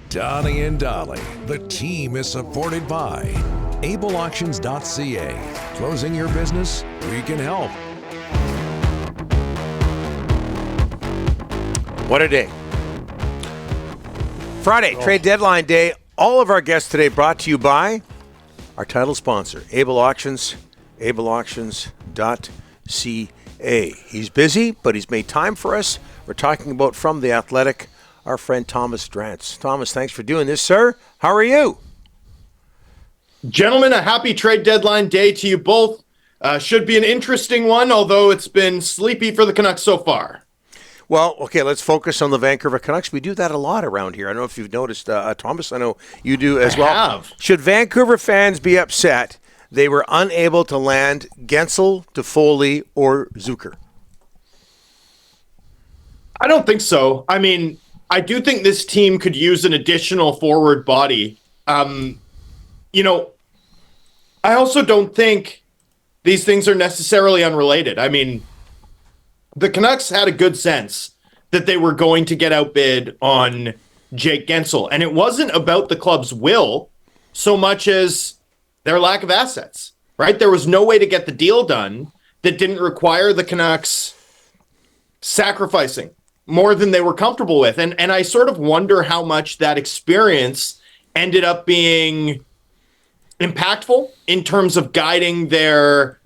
Donnie and Dolly. The team is supported by ableauctions.ca. Closing your business? We can help. What a day. Friday, trade deadline day. All of our guests today brought to you by our title sponsor, Able Auctions, ableauctions.ca. He's busy, but he's made time for us. We're talking about from The Athletic, our friend Thomas Drance. Thomas, thanks for doing this, sir. How are you? Gentlemen, a happy trade deadline day to you both. Should be an interesting one, although it's been sleepy for the Canucks so far. Well, okay, let's focus on the Vancouver Canucks. We do that a lot around here. I don't know if you've noticed, Thomas. I know you do as well. I have. Should Vancouver fans be upset they were unable to land Gensel, Toffoli, or Zucker? I don't think so. I mean, I do think this team could use an additional forward body. I also don't think these things are necessarily unrelated. I mean, the Canucks had a good sense that they were going to get outbid on Jake Gensel. And it wasn't about the club's will so much as their lack of assets, right? There was no way to get the deal done that didn't require the Canucks sacrificing more than they were comfortable with. And I sort of wonder how much that experience ended up being impactful in terms of guiding their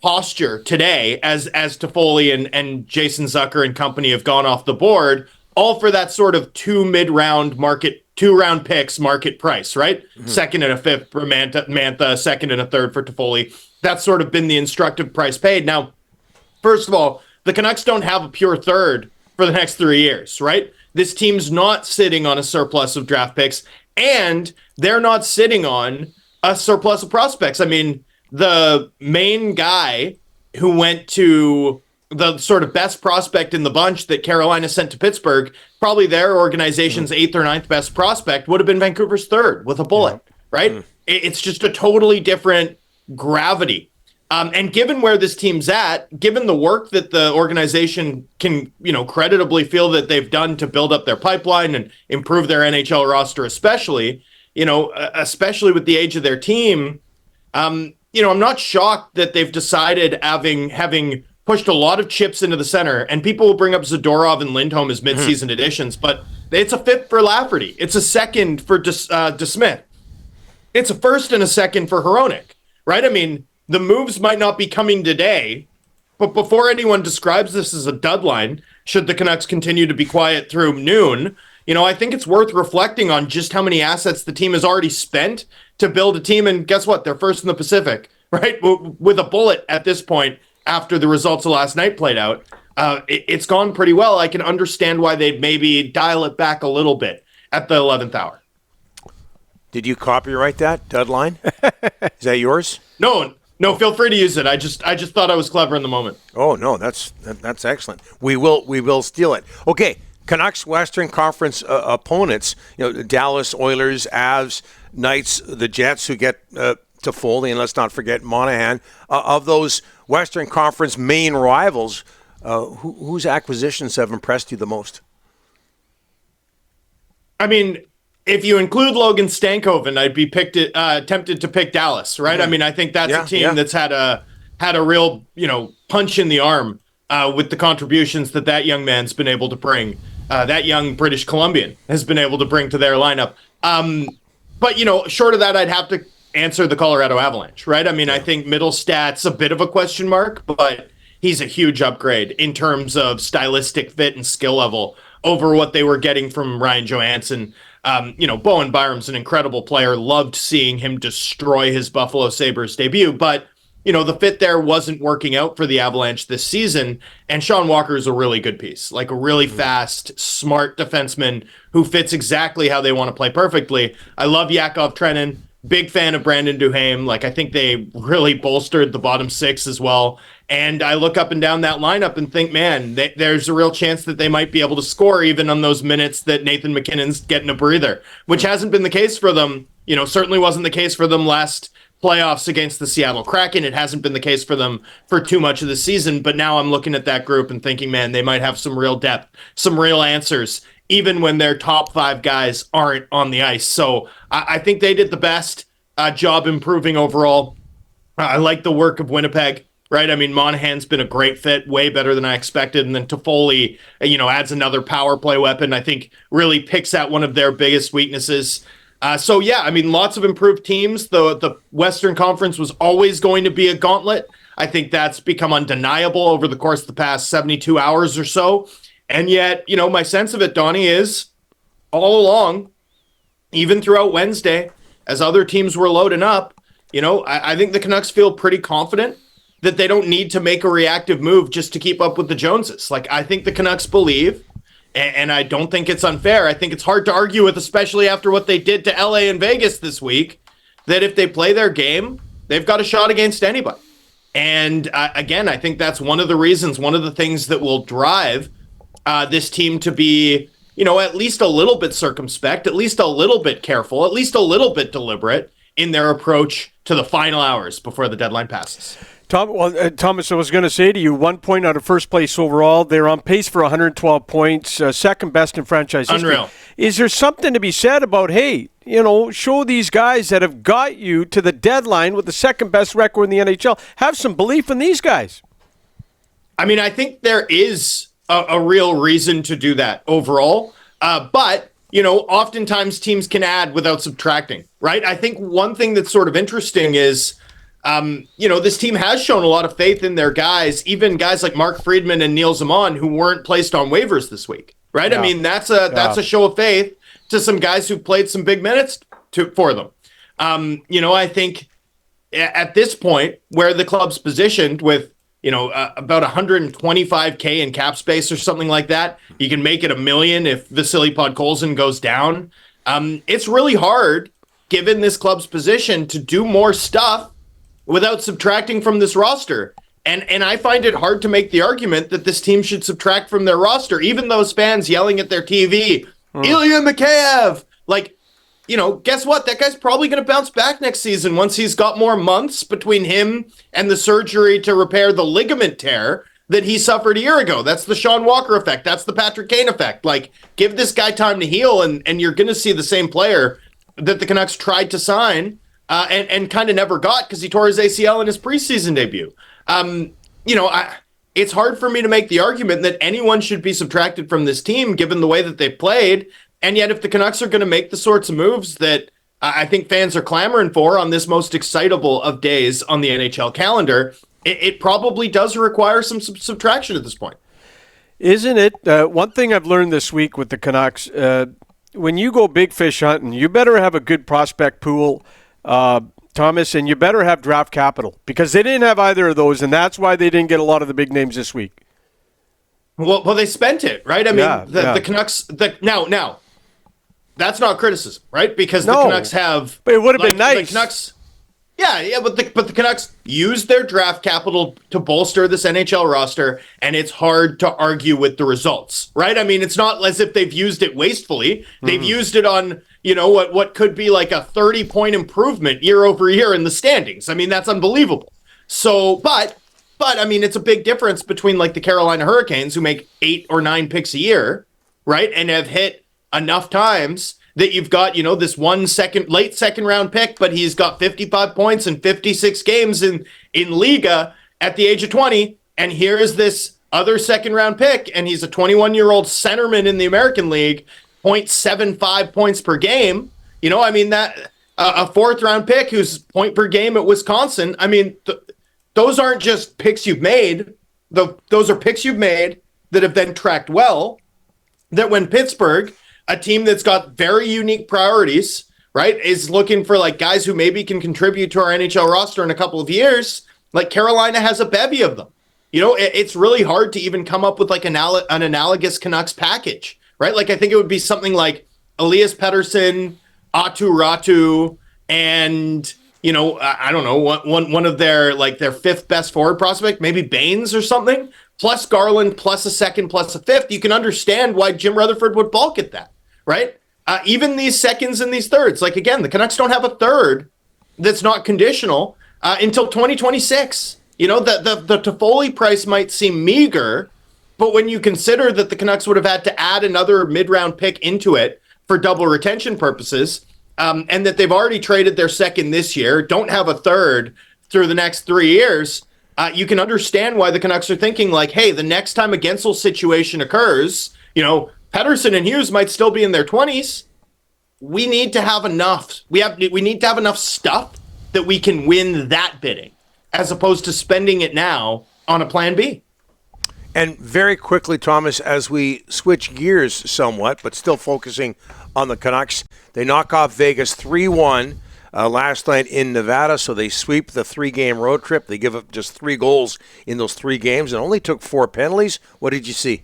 posture today as Toffoli and Jason Zucker and company have gone off the board, all for that sort of two round picks market price, right? Mm-hmm. Second and a fifth for Mantha, second and a third for Toffoli. That's sort of been the instructive price paid. Now, first of all, the Canucks don't have a pure third for the next 3 years, right? This team's not sitting on a surplus of draft picks, and they're not sitting on a surplus of prospects. I mean, the main guy who went to the sort of best prospect in the bunch that Carolina sent to Pittsburgh, probably their organization's eighth or ninth best prospect, would have been Vancouver's third with a bullet, right? It's just a totally different gravity. And given where this team's at, given the work that the organization can, creditably feel that they've done to build up their pipeline and improve their NHL roster, especially with the age of their team, I'm not shocked that they've decided, having pushed a lot of chips into the center, and people will bring up Zadorov and Lindholm as midseason additions, but it's a fifth for Lafferty. It's a second for DeSmith. It's a first and a second for Hronek, right? I mean, the moves might not be coming today, but before anyone describes this as a deadline, should the Canucks continue to be quiet through noon, I think it's worth reflecting on just how many assets the team has already spent to build a team. And guess what? They're first in the Pacific, right? With a bullet at this point after the results of last night played out. It's gone pretty well. I can understand why they'd maybe dial it back a little bit at the 11th hour. Did you copyright that deadline? Is that yours? No, feel free to use it. I just thought I was clever in the moment. Oh, no, that's excellent. We will steal it. Okay. Canucks Western Conference opponents, Dallas, Oilers, Avs, Knights, the Jets, who get Toffoli, and let's not forget Monahan. Of those Western Conference main rivals, whose acquisitions have impressed you the most? I mean, if you include Logan Stankoven, I'd be tempted to pick Dallas, right? I mean, I think that's a team that's had a real, punch in the arm with the contributions that young man's been able to bring. That young British Columbian has been able to bring to their lineup. But, short of that, I'd have to answer the Colorado Avalanche, right? I mean, I think Middlestat's a bit of a question mark, but he's a huge upgrade in terms of stylistic fit and skill level over what they were getting from Ryan Johansson. Bowen Byram's an incredible player. Loved seeing him destroy his Buffalo Sabres debut, but the fit there wasn't working out for the Avalanche this season, and Sean Walker is a really good piece, like a really fast, smart defenseman who fits exactly how they want to play perfectly. I love Yakov Trenin, big fan of Brandon Duhaime. I think they really bolstered the bottom six as well, and I look up and down that lineup and think, man, there's a real chance that they might be able to score even on those minutes that Nathan McKinnon's getting a breather, which hasn't been the case for them, certainly wasn't the case for them last playoffs against the Seattle Kraken. It hasn't been the case for them for too much of the season, but now I'm looking at that group and thinking, man, they might have some real depth, some real answers even when their top 5 guys aren't on the ice. So I think they did the best job improving overall. I like the work of Winnipeg, right? I mean, Monahan's been a great fit, way better than I expected. And then Toffoli, adds another power play weapon. I think really picks at one of their biggest weaknesses. So, yeah, I mean, lots of improved teams. The Western Conference was always going to be a gauntlet. I think that's become undeniable over the course of the past 72 hours or so. And yet, my sense of it, Donnie, is all along, even throughout Wednesday, as other teams were loading up, I think the Canucks feel pretty confident that they don't need to make a reactive move just to keep up with the Joneses. Like, I think the Canucks believe, and I don't think it's unfair. I think it's hard to argue with, especially after what they did to LA and Vegas this week, that if they play their game, they've got a shot against anybody. And again, I think that's one of the reasons, one of the things that will drive this team to be, at least a little bit circumspect, at least a little bit careful, at least a little bit deliberate in their approach to the final hours before the deadline passes. Thomas, I was going to say to you, 1 point out of first place overall. They're on pace for 112 points, second best in franchise history. Unreal. Is there something to be said about, hey, show these guys that have got you to the deadline with the second best record in the NHL, have some belief in these guys? I mean, I think there is a real reason to do that overall. But, oftentimes teams can add without subtracting, right? I think one thing that's sort of interesting is, this team has shown a lot of faith in their guys, even guys like Mark Friedman and Neil Zaman, who weren't placed on waivers this week, right? Yeah. I mean, that's a show of faith to some guys who played some big minutes for them. I think at this point where the club's positioned with, about 125K in cap space or something like that, you can make it $1 million if Vasily Podkolzin goes down. It's really hard, given this club's position, to do more stuff without subtracting from this roster. And I find it hard to make the argument that this team should subtract from their roster, even those fans yelling at their TV, Ilya Mikheyev! Guess what? That guy's probably going to bounce back next season once he's got more months between him and the surgery to repair the ligament tear that he suffered a year ago. That's the Sean Walker effect. That's the Patrick Kane effect. Give this guy time to heal, and you're going to see the same player that the Canucks tried to sign and kind of never got because he tore his ACL in his preseason debut. It's hard for me to make the argument that anyone should be subtracted from this team given the way that they played. And yet if the Canucks are going to make the sorts of moves that I think fans are clamoring for on this most excitable of days on the NHL calendar, it probably does require some subtraction at this point. Isn't it? One thing I've learned this week with the Canucks, when you go big fish hunting, you better have a good prospect pool, Thomas, and you better have draft capital because they didn't have either of those, and that's why they didn't get a lot of the big names this week. Well, they spent it, right? I mean, the Canucks. Now, that's not criticism, right? Because the Canucks have. But it would have been nice. The Canucks. Yeah, but the Canucks used their draft capital to bolster this NHL roster, and it's hard to argue with the results, right? I mean, it's not as if they've used it wastefully. They've used it on, what could be like a 30-point improvement year over year in the standings. I mean, that's unbelievable. So, but I mean, it's a big difference between the Carolina Hurricanes, who make 8 or 9 picks a year, right, and have hit enough times that you've got, this late second round pick, but he's got 55 points in 56 games in Liga at the age of 20. And here's this other second round pick, and he's a 21-year-old centerman in the American League, 0.75 points per game. That a fourth round pick who's point per game at Wisconsin. I mean, those aren't just picks you've made. Those are picks you've made that have then tracked well, that when Pittsburgh, a team that's got very unique priorities, right, is looking for guys who maybe can contribute to our NHL roster in a couple of years, Carolina has a bevy of them. It's really hard to even come up with an analogous Canucks package, right? I think it would be something like Elias Pettersson, Aatu Ratu, and I don't know, one of their fifth best forward prospect, maybe Baines or something, plus Garland, plus a second, plus a fifth. You can understand why Jim Rutherford would balk at that, right? Even these seconds and these thirds, again, the Canucks don't have a third that's not conditional until 2026. The Toffoli price might seem meager, But when you consider that the Canucks would have had to add another mid-round pick into it for double retention purposes, and that they've already traded their second this year, don't have a third through the next 3 years, you can understand why the Canucks are thinking like, hey, the next time a Gensel situation occurs, Pettersson and Hughes might still be in their 20s. We need to have enough. We need to have enough stuff that we can win that bidding, as opposed to spending it now on a plan B. And very quickly, Thomas, as we switch gears somewhat, but still focusing on the Canucks, they knock off Vegas 3-1 last night in Nevada, so they sweep the 3-game road trip. They give up just 3 goals in those 3 games and only took 4 penalties. What did you see?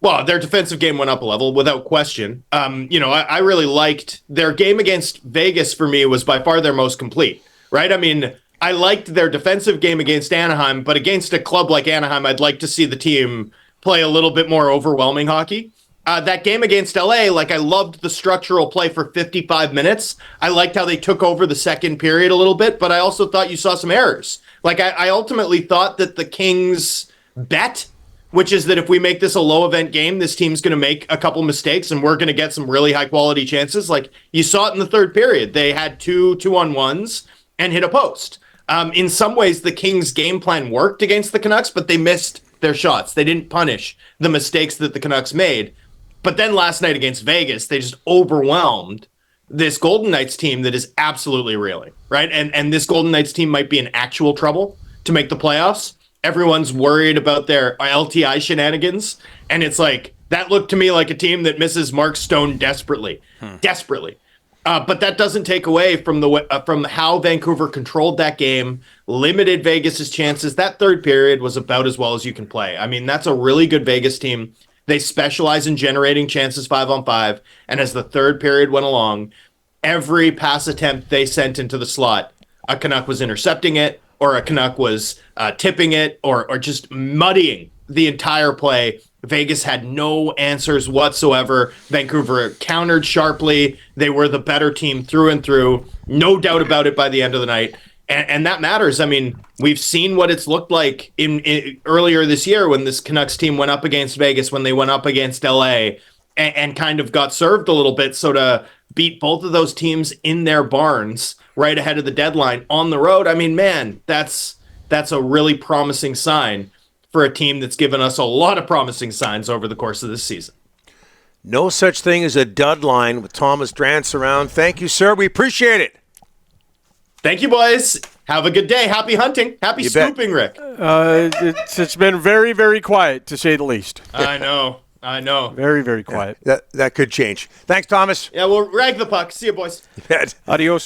Well, their defensive game went up a level without question. I really liked their game against Vegas. For me, was by far their most complete, right? I mean, I liked their defensive game against Anaheim, but against a club like Anaheim, I'd like to see the team play a little bit more overwhelming hockey. That game against LA, I loved the structural play for 55 minutes. I liked how they took over the second period a little bit, but I also thought you saw some errors. I ultimately thought that the Kings bet, which is that if we make this a low event game, this team's going to make a couple mistakes and we're going to get some really high quality chances. You saw it in the third period. They had 2 2-on-1s and hit a post. In some ways, the Kings' game plan worked against the Canucks, but they missed their shots. They didn't punish the mistakes that the Canucks made. But then last night against Vegas, they just overwhelmed this Golden Knights team that is absolutely reeling, right? And this Golden Knights team might be in actual trouble to make the playoffs. Everyone's worried about their LTI shenanigans. And it's that looked to me like a team that misses Mark Stone desperately. Desperately. But that doesn't take away from from how Vancouver controlled that game, limited Vegas's chances. That third period was about as well as you can play. I mean, that's a really good Vegas team. They specialize in generating chances 5-on-5. And as the third period went along, every pass attempt they sent into the slot, a Canuck was intercepting it, or a Canuck was tipping it, or just muddying the entire play. Vegas had no answers whatsoever. Vancouver countered sharply. They were the better team through and through. No doubt about it by the end of the night. And that matters. I mean, we've seen what it's looked like in earlier this year when this Canucks team went up against Vegas, when they went up against LA and kind of got served a little bit. So to beat both of those teams in their barns right ahead of the deadline on the road, I mean, man, that's a really promising sign for a team that's given us a lot of promising signs over the course of this season. No such thing as a dud line with Thomas Drance around. Thank you, sir. We appreciate it. Thank you, boys. Have a good day. Happy hunting. Happy scooping, Rick. It's been very, very quiet, to say the least. I know. Very, very quiet. That could change. Thanks, Thomas. Yeah, we'll rag the puck. See you, boys. You bet. Adios.